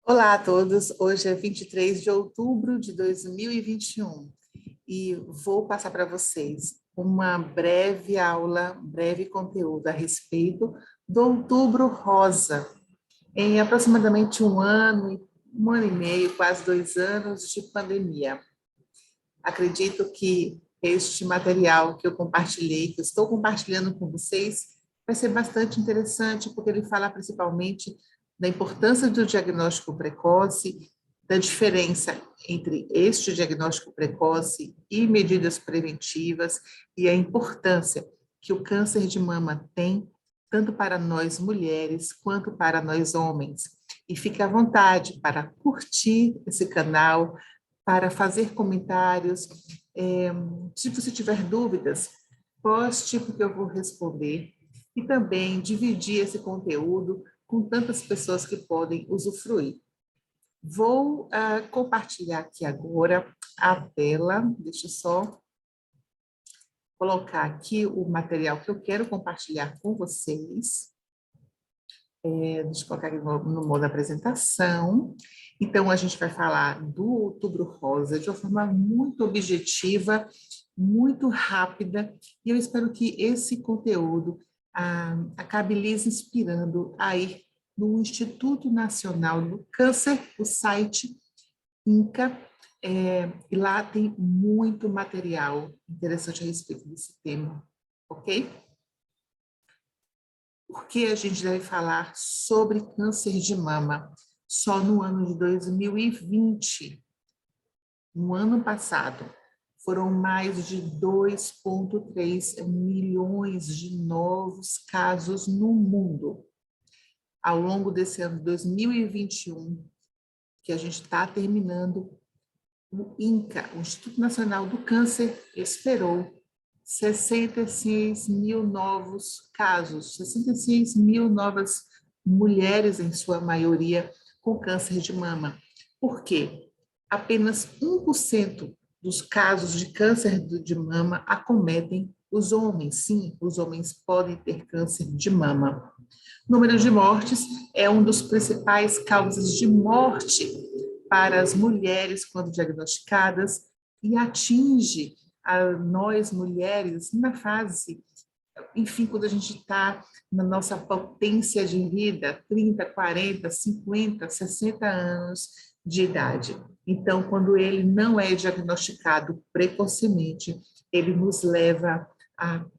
Olá a todos, hoje é 23 de outubro de 2021 e vou passar para vocês uma breve aula, um breve conteúdo a respeito do Outubro Rosa. Em aproximadamente um ano e meio, quase 2 anos de pandemia. Acredito que este material que eu compartilhei, que eu estou compartilhando com vocês, vai ser bastante interessante, porque ele fala principalmente da importância do diagnóstico precoce, da diferença entre este diagnóstico precoce e medidas preventivas, e a importância que o câncer de mama tem, tanto para nós mulheres quanto para nós homens. E fique à vontade para curtir esse canal, para fazer comentários. Se você tiver dúvidas, poste, porque eu vou responder. E também dividir esse conteúdo com tantas pessoas que podem usufruir. Vou compartilhar aqui agora a tela. Deixa eu só colocar aqui o material que eu quero compartilhar com vocês. Deixa eu colocar aqui no modo apresentação. Então, a gente vai falar do Outubro Rosa de uma forma muito objetiva, muito rápida, e eu espero que esse conteúdo acabe lhes inspirando a ir no Instituto Nacional do Câncer, o site INCA, e lá tem muito material interessante a respeito desse tema, ok? Por que a gente deve falar sobre câncer de mama só no ano de 2020? No ano passado, foram mais de 2,3 milhões de novos casos no mundo. Ao longo desse ano de 2021, que a gente está terminando, o INCA, o Instituto Nacional do Câncer, esperou 66 mil novos casos, 66 mil novas mulheres, em sua maioria, com câncer de mama. Por quê? Apenas 1% dos casos de câncer de mama acometem os homens. Sim, os homens podem ter câncer de mama. O número de mortes é uma das principais causas de morte para as mulheres quando diagnosticadas e atinge a nós mulheres na fase, enfim, quando a gente está na nossa potência de vida, 30, 40, 50, 60 anos de idade. Então, quando ele não é diagnosticado precocemente, ele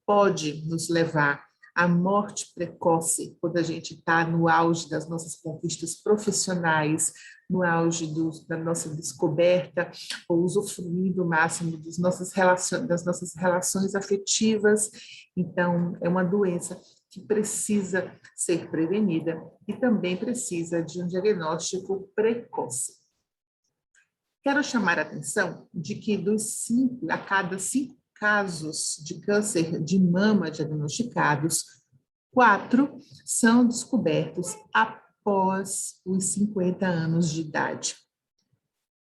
pode nos levar à morte precoce, quando a gente está no auge das nossas conquistas profissionais, no auge da nossa descoberta, ou usufruir do máximo das nossas relações afetivas. Então, é uma doença que precisa ser prevenida e também precisa de um diagnóstico precoce. Quero chamar a atenção de que a cada 5 casos de câncer de mama diagnosticados, 4 são descobertos após os 50 anos de idade.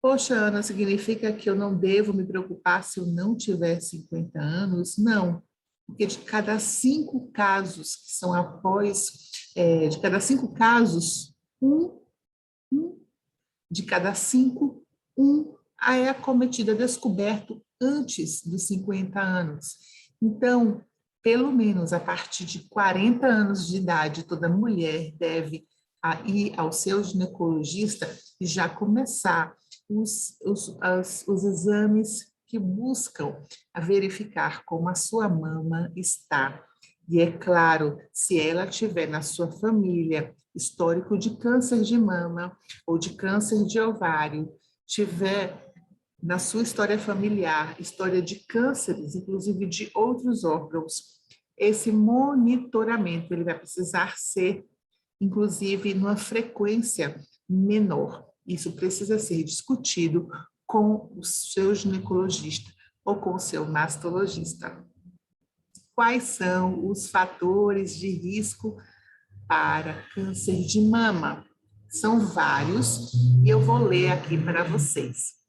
Poxa, Ana, significa que eu não devo me preocupar se eu não tiver 50 anos? Não, porque de cada 5 casos que são de cada 5 casos, de cada 5, é acometido, é descoberto antes dos 50 anos. Então, pelo menos a partir de 40 anos de idade, toda mulher deve ir ao seu ginecologista e já começar os exames que buscam verificar como a sua mama está. E é claro, se ela tiver na sua família histórico de câncer de mama ou de câncer de ovário, tiver na sua história familiar, história de cânceres, inclusive de outros órgãos, esse monitoramento ele vai precisar ser, inclusive, numa frequência menor. Isso precisa ser discutido com o seu ginecologista ou com o seu mastologista. Quais são os fatores de risco para câncer de mama? São vários e eu vou ler aqui para vocês.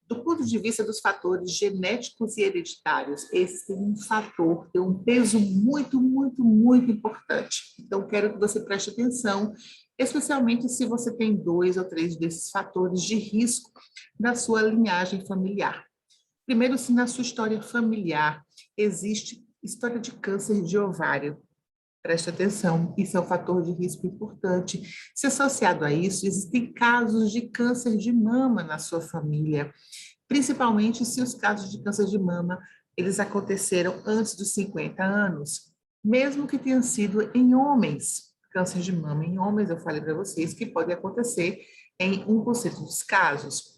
Do ponto de vista dos fatores genéticos e hereditários, esse tem um fator, tem um peso muito, muito, muito importante. Então, quero que você preste atenção, especialmente se você tem 2 ou 3 desses fatores de risco na sua linhagem familiar. Primeiro, se na sua história familiar existe história de câncer de ovário. Preste atenção, isso é um fator de risco importante. Se associado a isso, existem casos de câncer de mama na sua família, principalmente se os casos de câncer de mama eles aconteceram antes dos 50 anos, mesmo que tenham sido em homens. Câncer de mama em homens, eu falei para vocês que pode acontecer em 1% dos casos.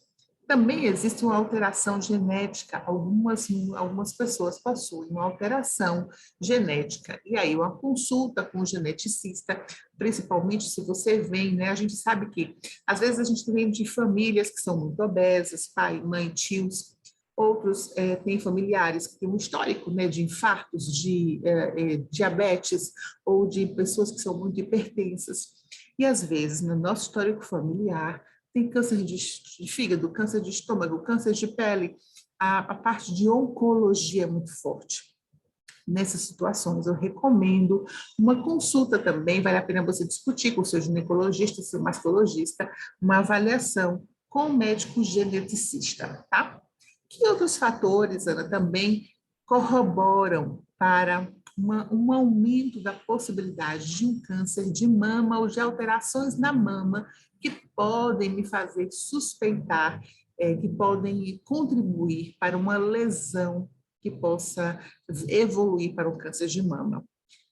Também existe uma alteração genética, algumas pessoas possuem uma alteração genética, e aí uma consulta com o geneticista, principalmente se você vem, né, a gente sabe que às vezes a gente vem de famílias que são muito obesas, pai, mãe, tios, outros têm familiares que têm um histórico, né, de infartos, de diabetes, ou de pessoas que são muito hipertensas, e às vezes no nosso histórico familiar, tem câncer de fígado, câncer de estômago, câncer de pele, a parte de oncologia é muito forte. Nessas situações, eu recomendo uma consulta também, vale a pena você discutir com o seu ginecologista, seu mastologista, uma avaliação com o médico geneticista, tá? Que outros fatores, Ana, também corroboram para um aumento da possibilidade de um câncer de mama ou de alterações na mama que podem me fazer suspeitar, que podem contribuir para uma lesão que possa evoluir para um câncer de mama.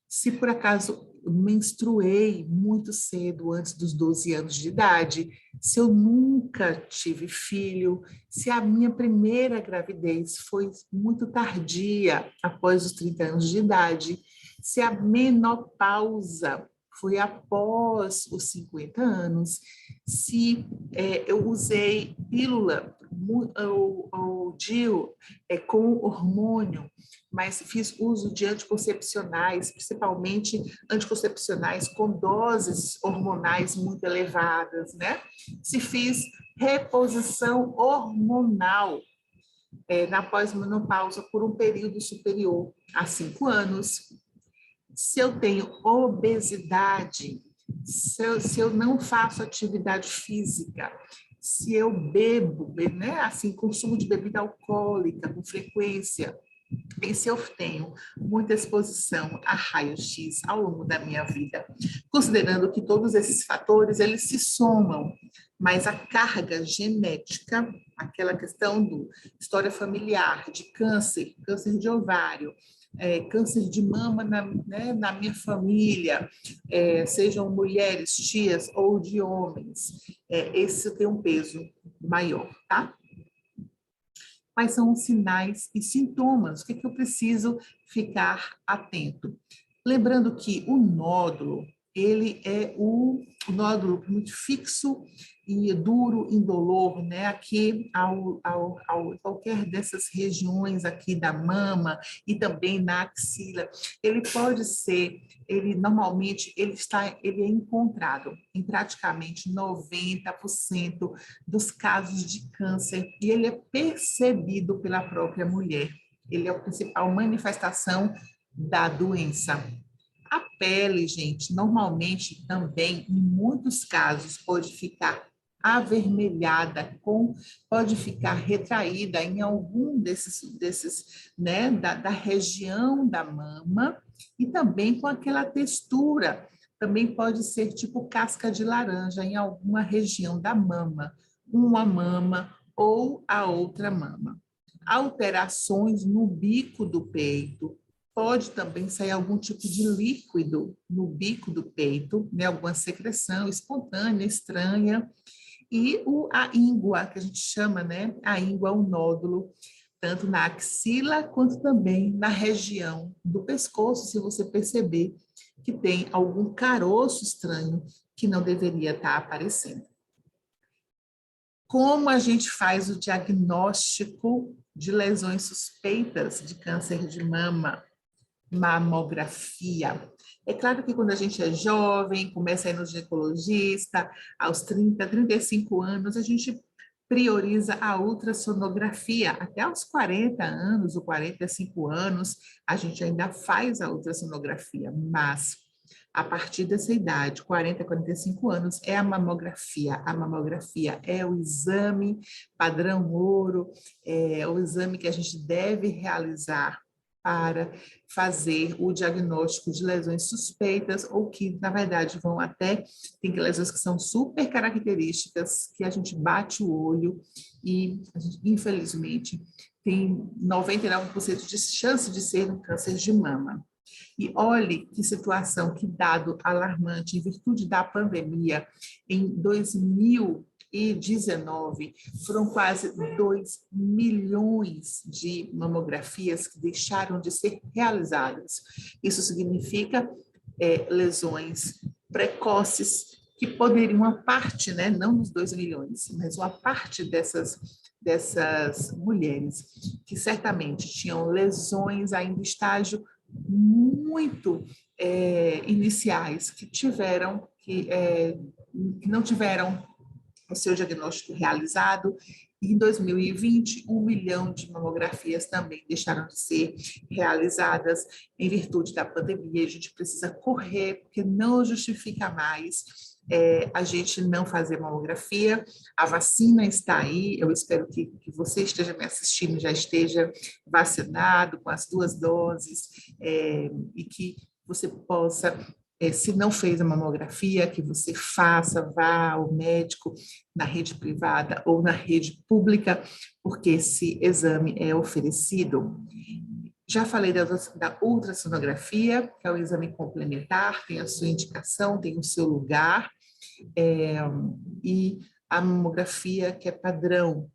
Se por acaso menstruei muito cedo, antes dos 12 anos de idade, se eu nunca tive filho, se a minha primeira gravidez foi muito tardia, após os 30 anos de idade, se a menopausa foi após os 50 anos, se eu usei pílula ou DIU com hormônio, mas fiz uso de anticoncepcionais, principalmente anticoncepcionais com doses hormonais muito elevadas, né? Se fiz reposição hormonal na pós-menopausa por um período superior a 5 anos, se eu tenho obesidade, se eu não faço atividade física, se eu bebo, né, assim, consumo de bebida alcoólica com frequência, e se eu tenho muita exposição a raio-x ao longo da minha vida, considerando que todos esses fatores, eles se somam, mas a carga genética, aquela questão do história familiar, de câncer, câncer de ovário, câncer de mama na minha família, sejam mulheres, tias ou de homens, esse tem um peso maior, tá? Quais são os sinais e sintomas? O que eu preciso ficar atento? Lembrando que o nódulo, ele é o nódulo muito fixo e duro, indolor, né? Aqui, qualquer dessas regiões aqui da mama e também na axila, ele pode ser, normalmente, ele é encontrado em praticamente 90% dos casos de câncer e ele é percebido pela própria mulher. Ele é a principal manifestação da doença. A pele, gente, normalmente também, em muitos casos, pode ficar avermelhada, pode ficar retraída em algum desses né, da região da mama e também com aquela textura. Também pode ser tipo casca de laranja em alguma região da mama, uma mama ou a outra mama. Alterações no bico do peito, pode também sair algum tipo de líquido no bico do peito, né? Alguma secreção espontânea, estranha. E a íngua, que a gente chama, né? A íngua, o nódulo, tanto na axila quanto também na região do pescoço, se você perceber que tem algum caroço estranho que não deveria estar aparecendo. Como a gente faz o diagnóstico de lesões suspeitas de câncer de mama? Mamografia. É claro que quando a gente é jovem, começa a ir no ginecologista, aos 30, 35 anos, a gente prioriza a ultrassonografia. Até aos 40 anos ou 45 anos, a gente ainda faz a ultrassonografia, mas a partir dessa idade, 40, 45 anos, é a mamografia. A mamografia é o exame padrão ouro, é o exame que a gente deve realizar para fazer o diagnóstico de lesões suspeitas ou que, na verdade, vão até... Tem lesões que são super características, que a gente bate o olho e, a gente, infelizmente, tem 99% de chance de ser um câncer de mama. E olhe que situação, que dado alarmante, em virtude da pandemia, em 2019, foram quase 2 milhões de mamografias que deixaram de ser realizadas. Isso significa lesões precoces, que poderiam, uma parte, né, não nos 2 milhões, mas uma parte dessas mulheres que certamente tinham lesões ainda em estágio muito iniciais, que não tiveram o seu diagnóstico realizado. E em 2020, 1 milhão de mamografias também deixaram de ser realizadas em virtude da pandemia. A gente precisa correr, porque não justifica mais a gente não fazer mamografia. A vacina está aí, eu espero que você esteja me assistindo, já esteja vacinado com as 2 doses, e que você possa, se não fez a mamografia, que você faça, vá ao médico na rede privada ou na rede pública, porque esse exame é oferecido. Já falei da ultrassonografia, que é o exame complementar, tem a sua indicação, tem o seu lugar, e a mamografia, que é padrão.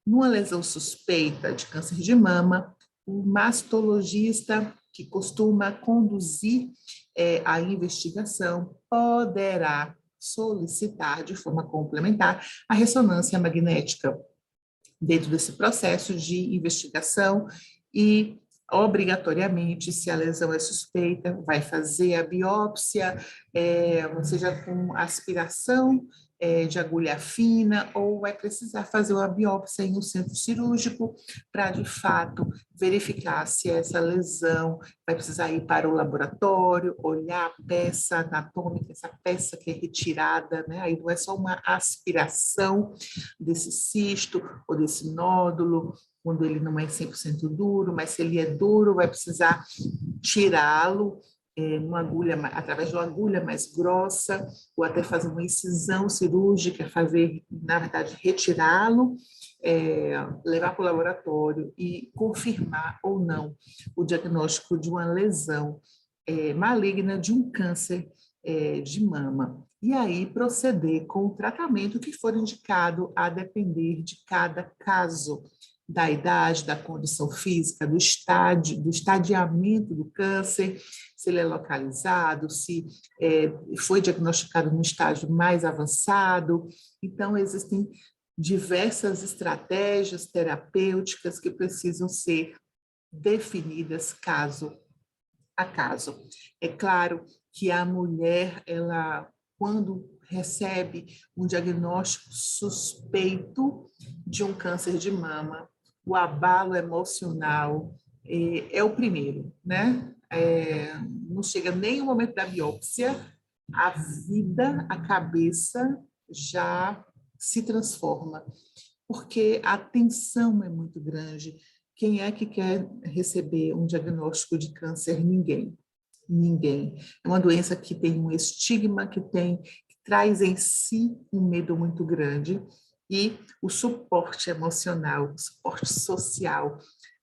Numa lesão suspeita de câncer de mama, o mastologista que costuma conduzir a investigação poderá solicitar de forma complementar a ressonância magnética dentro desse processo de investigação e, obrigatoriamente, se a lesão é suspeita, vai fazer a biópsia, seja com aspiração de agulha fina, ou vai precisar fazer uma biópsia em um centro cirúrgico para, de fato, verificar se essa lesão vai precisar ir para o laboratório, olhar a peça anatômica, essa peça que é retirada, né? Aí não é só uma aspiração desse cisto ou desse nódulo, quando ele não é 100% duro, mas se ele é duro, vai precisar tirá-lo uma agulha, através de uma agulha mais grossa, ou até fazer uma incisão cirúrgica, fazer, na verdade, retirá-lo, levar para o laboratório e confirmar ou não o diagnóstico de uma lesão maligna, de um câncer de mama. E aí proceder com o tratamento que for indicado a depender de cada caso, da idade, da condição física, do estadiamento do câncer, se ele é localizado, se foi diagnosticado no estágio mais avançado. Então, existem diversas estratégias terapêuticas que precisam ser definidas caso a caso. É claro que a mulher, ela, quando recebe um diagnóstico suspeito de um câncer de mama, o abalo emocional é o primeiro, né? Não chega nem o momento da biópsia, a vida, a cabeça já se transforma, porque a tensão é muito grande. Quem é que quer receber um diagnóstico de câncer? Ninguém. Ninguém. É uma doença que tem um estigma, que traz em si um medo muito grande, e o suporte emocional, o suporte social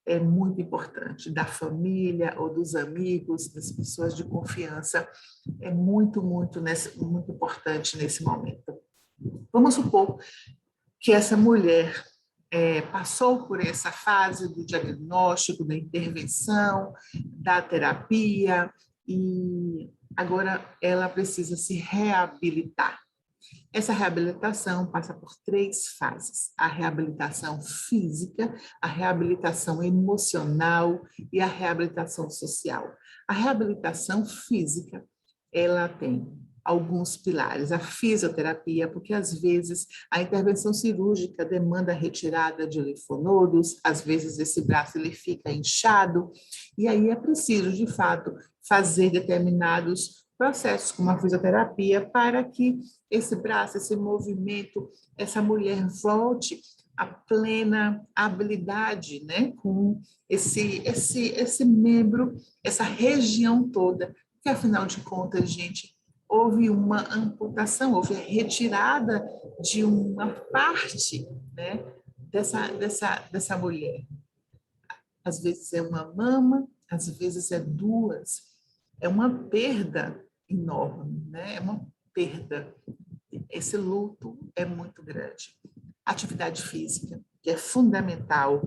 é muito importante, da família ou dos amigos, das pessoas de confiança, é muito, muito importante nesse momento. Vamos supor que essa mulher passou por essa fase do diagnóstico, da intervenção, da terapia, e agora ela precisa se reabilitar. Essa reabilitação passa por 3 fases: a reabilitação física, a reabilitação emocional e a reabilitação social. A reabilitação física, ela tem alguns pilares. A fisioterapia, porque às vezes a intervenção cirúrgica demanda a retirada de linfonodos, às vezes esse braço ele fica inchado, e aí é preciso, de fato, fazer determinados processos, como a fisioterapia, para que esse braço, esse movimento, essa mulher volte à plena habilidade, né, com esse membro, essa região toda, que afinal de contas, gente, houve uma amputação, houve a retirada de uma parte, né, dessa mulher. Às vezes é uma mama, às vezes é duas. É uma perda enorme, né? É uma perda. Esse luto é muito grande. Atividade física, que é fundamental,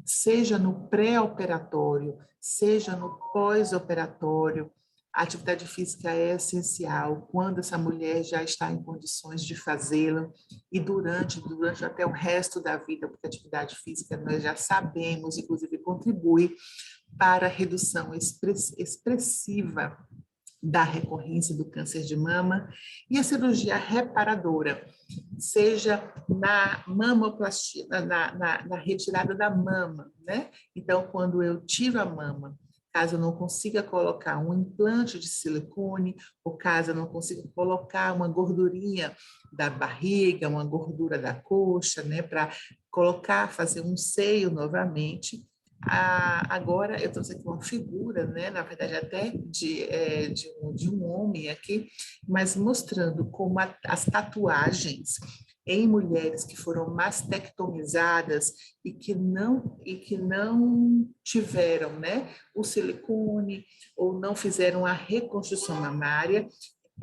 seja no pré-operatório, seja no pós-operatório. A atividade física é essencial quando essa mulher já está em condições de fazê-la e durante até o resto da vida, porque a atividade física nós já sabemos, inclusive contribui para a redução expressiva da recorrência do câncer de mama e a cirurgia reparadora, seja na mamoplastia, na retirada da mama, né? Então, quando eu tiro a mama, caso eu não consiga colocar um implante de silicone, ou caso eu não consiga colocar uma gordurinha da barriga, uma gordura da coxa, né, para colocar, fazer um seio novamente. Agora eu trouxe aqui uma figura, né, na verdade até de um homem aqui, mas mostrando como as tatuagens em mulheres que foram mastectomizadas e que não tiveram, né, o silicone ou não fizeram a reconstrução mamária,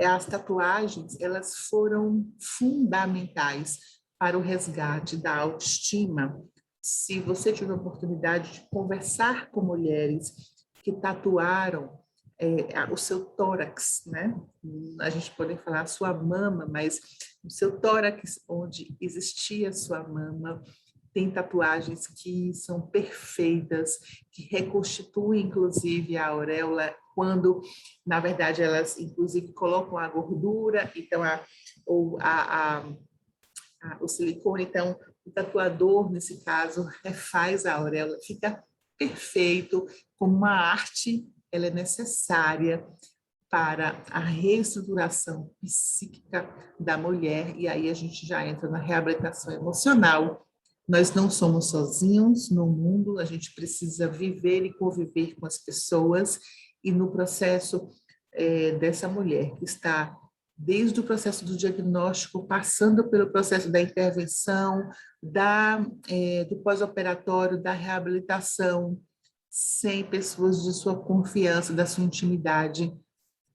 as tatuagens elas foram fundamentais para o resgate da autoestima. Se você tiver a oportunidade de conversar com mulheres que tatuaram o seu tórax, né? A gente pode falar a sua mama, mas o seu tórax, onde existia a sua mama, tem tatuagens que são perfeitas, que reconstituem, inclusive, a auréola, quando, na verdade, elas, inclusive, colocam a gordura, então, o silicone, então, o tatuador, nesse caso, refaz a auréola, fica perfeito, como uma arte, ela é necessária para a reestruturação psíquica da mulher, e aí a gente já entra na reabilitação emocional. Nós não somos sozinhos no mundo, a gente precisa viver e conviver com as pessoas, e no processo dessa mulher que está desde o processo do diagnóstico, passando pelo processo da intervenção, do pós-operatório, da reabilitação, sem pessoas de sua confiança, da sua intimidade,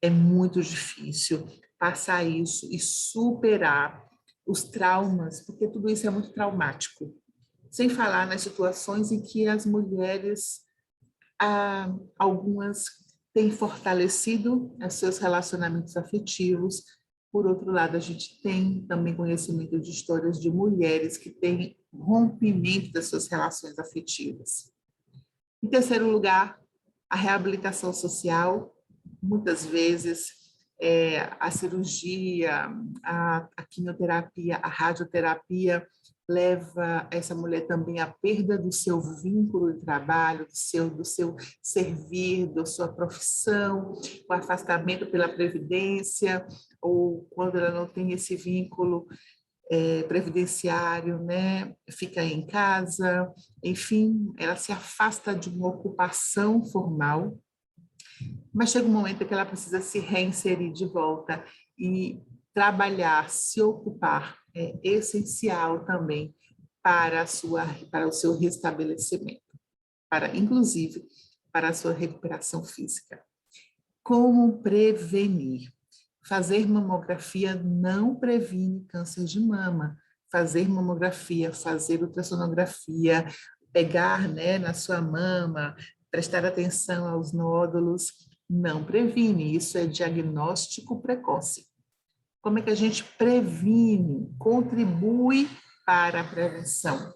é muito difícil passar isso e superar os traumas, porque tudo isso é muito traumático. Sem falar nas situações em que as mulheres, algumas têm fortalecido os seus relacionamentos afetivos. Por outro lado, a gente tem também conhecimento de histórias de mulheres que têm rompimento das suas relações afetivas. Em terceiro lugar, a reabilitação social. Muitas vezes, a cirurgia, a quimioterapia, a radioterapia leva essa mulher também à perda do seu vínculo de trabalho, do seu servir, da sua profissão, o afastamento pela previdência, ou quando ela não tem esse vínculo previdenciário, né, fica em casa, enfim, ela se afasta de uma ocupação formal, mas chega um momento que ela precisa se reinserir de volta e trabalhar, se ocupar, é essencial também para o seu restabelecimento, inclusive, para a sua recuperação física. Como prevenir? Fazer mamografia não previne câncer de mama. Fazer mamografia, fazer ultrassonografia, pegar, né, na sua mama, prestar atenção aos nódulos, não previne. Isso é diagnóstico precoce. Como é que a gente previne, contribui para a prevenção?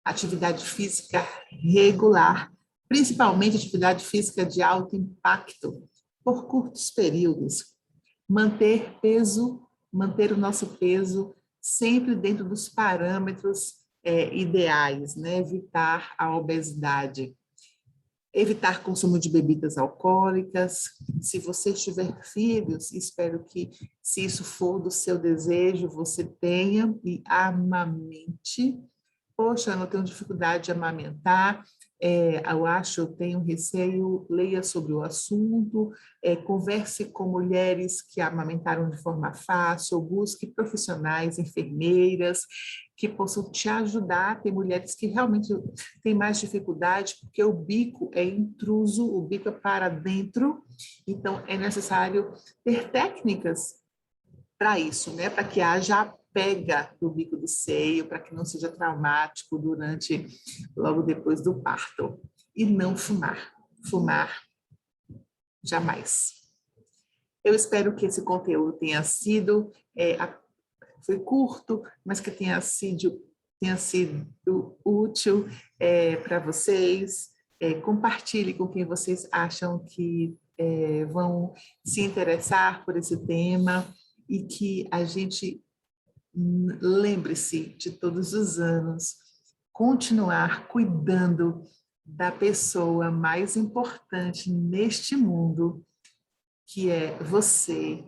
Atividade física regular, principalmente atividade física de alto impacto, por curtos períodos. manter manter o nosso peso sempre dentro dos parâmetros ideais, né? Evitar a obesidade. Evitar consumo de bebidas alcoólicas. Se você tiver filhos, espero que, se isso for do seu desejo, você tenha e amamente. Poxa, eu não tenho dificuldade de amamentar, eu tenho receio, leia sobre o assunto, converse com mulheres que amamentaram de forma fácil, busque profissionais, enfermeiras, que possam te ajudar. Tem mulheres que realmente têm mais dificuldade, porque o bico é intruso, o bico é para dentro, então é necessário ter técnicas para isso, né? Para que haja a pega do bico do seio, para que não seja traumático logo depois do parto. E não fumar. Fumar, jamais. Eu espero que esse conteúdo tenha sido, foi curto, mas que tenha sido útil para vocês. Compartilhe com quem vocês acham que vão se interessar por esse tema e que a gente lembre-se de todos os anos continuar cuidando da pessoa mais importante neste mundo, que é você,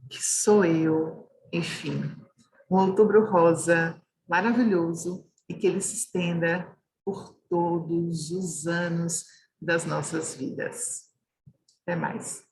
que sou eu, enfim. Um outubro rosa maravilhoso e que ele se estenda por todos os anos das nossas vidas. Até mais.